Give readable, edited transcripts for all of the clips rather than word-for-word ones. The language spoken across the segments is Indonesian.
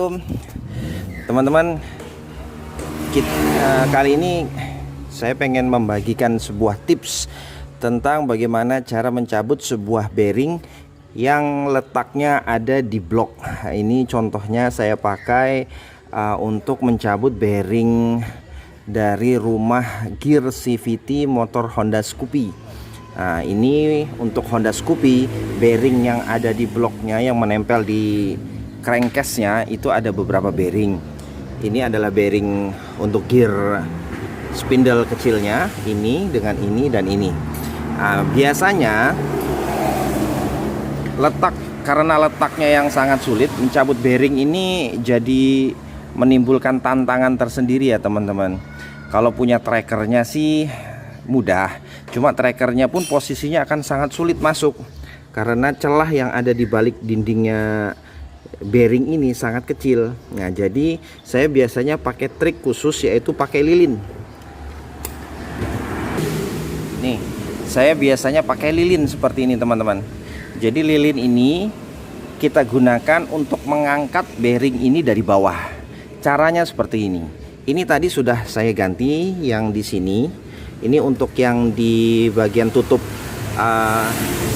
Assalamualaikum teman-teman. Kali ini saya pengen membagikan sebuah tips tentang bagaimana cara mencabut sebuah bearing yang letaknya ada di blok. Ini contohnya saya pakai untuk mencabut bearing dari rumah gear CVT motor Honda Scoopy. Nah, ini untuk Honda Scoopy, bearing yang ada di bloknya yang menempel di crankcase-nya itu ada beberapa bearing. Ini adalah bearing untuk gear spindle kecilnya, ini dengan ini dan ini. Nah, biasanya karena letaknya yang sangat sulit, mencabut bearing ini jadi menimbulkan tantangan tersendiri ya teman-teman. Kalau punya trackernya sih mudah, cuma trackernya pun posisinya akan sangat sulit masuk karena celah yang ada di balik dindingnya bearing ini sangat kecil. Nah, jadi saya biasanya pakai trik khusus, yaitu pakai lilin. Nih, saya biasanya pakai lilin seperti ini teman-teman. Jadi lilin ini kita gunakan untuk mengangkat bearing ini dari bawah. Caranya seperti ini. Ini tadi sudah saya ganti yang di sini. Ini untuk yang di bagian tutup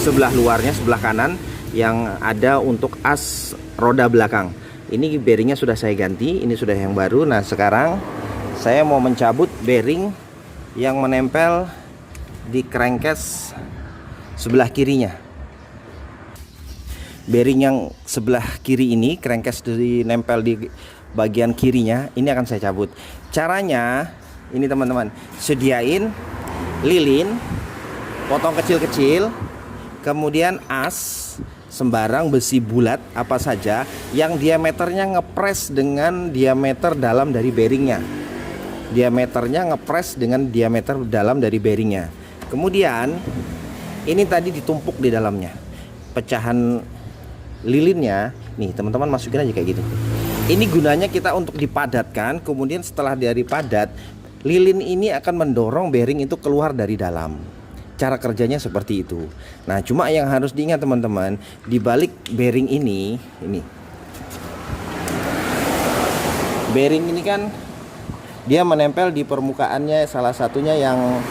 sebelah luarnya, sebelah kanan, yang ada untuk as roda belakang. Ini bearingnya sudah saya ganti, ini sudah yang baru. Nah, sekarang saya mau mencabut bearing yang menempel di crankcase sebelah kirinya. Bearing yang sebelah kiri ini, crankcase nempel di bagian kirinya, ini akan saya cabut. Caranya ini teman-teman, sediain lilin, potong kecil-kecil, kemudian as, sembarang besi bulat apa saja yang diameternya ngepres dengan diameter dalam dari bearingnya. Diameternya ngepres dengan diameter dalam dari bearingnya. Kemudian ini tadi ditumpuk di dalamnya. Pecahan lilinnya, nih teman-teman masukin aja kayak gitu. Ini gunanya kita untuk dipadatkan, kemudian setelah dari padat, lilin ini akan mendorong bearing itu keluar dari dalam. Cara kerjanya seperti itu. Nah, cuma yang harus diingat teman-teman, di balik bearing ini bearing ini kan dia menempel di permukaannya, salah satunya yang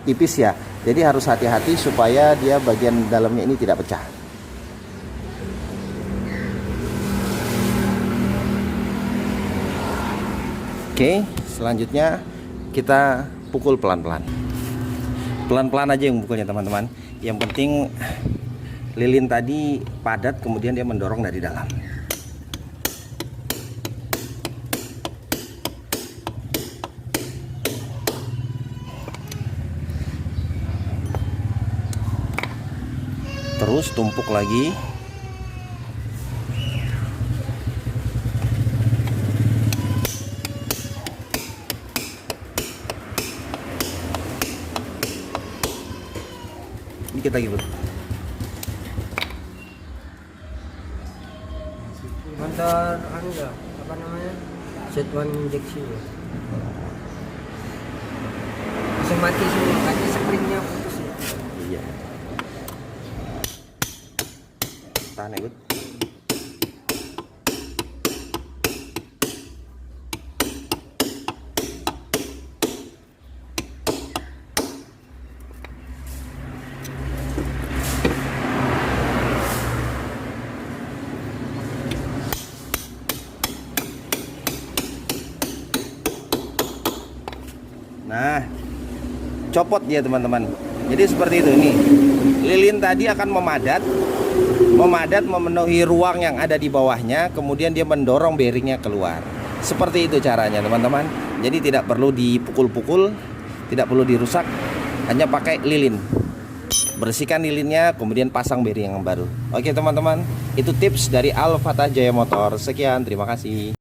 tipis ya. Jadi harus hati-hati supaya dia bagian dalamnya ini tidak pecah. Oke, selanjutnya kita pukul pelan-pelan. Pelan-pelan aja yang pukulnya teman-teman. Yang penting lilin tadi padat, kemudian dia mendorong dari dalam. Terus tumpuk lagi. Dikit lagi bro. Motor apa namanya, set one injeksi ya. Langsung mati semua, kaki springnya putus ya. Iya. Tahan ya bro. Nah, copot dia teman-teman. Jadi seperti itu nih. Lilin tadi akan memadat memenuhi ruang yang ada di bawahnya, kemudian dia mendorong bearingnya keluar. Seperti itu caranya teman-teman. Jadi tidak perlu dipukul-pukul, tidak perlu dirusak, hanya pakai lilin. Bersihkan lilinnya, kemudian pasang bearing yang baru. Oke teman-teman, itu tips dari Al Fatah Jaya Motor. Sekian, terima kasih.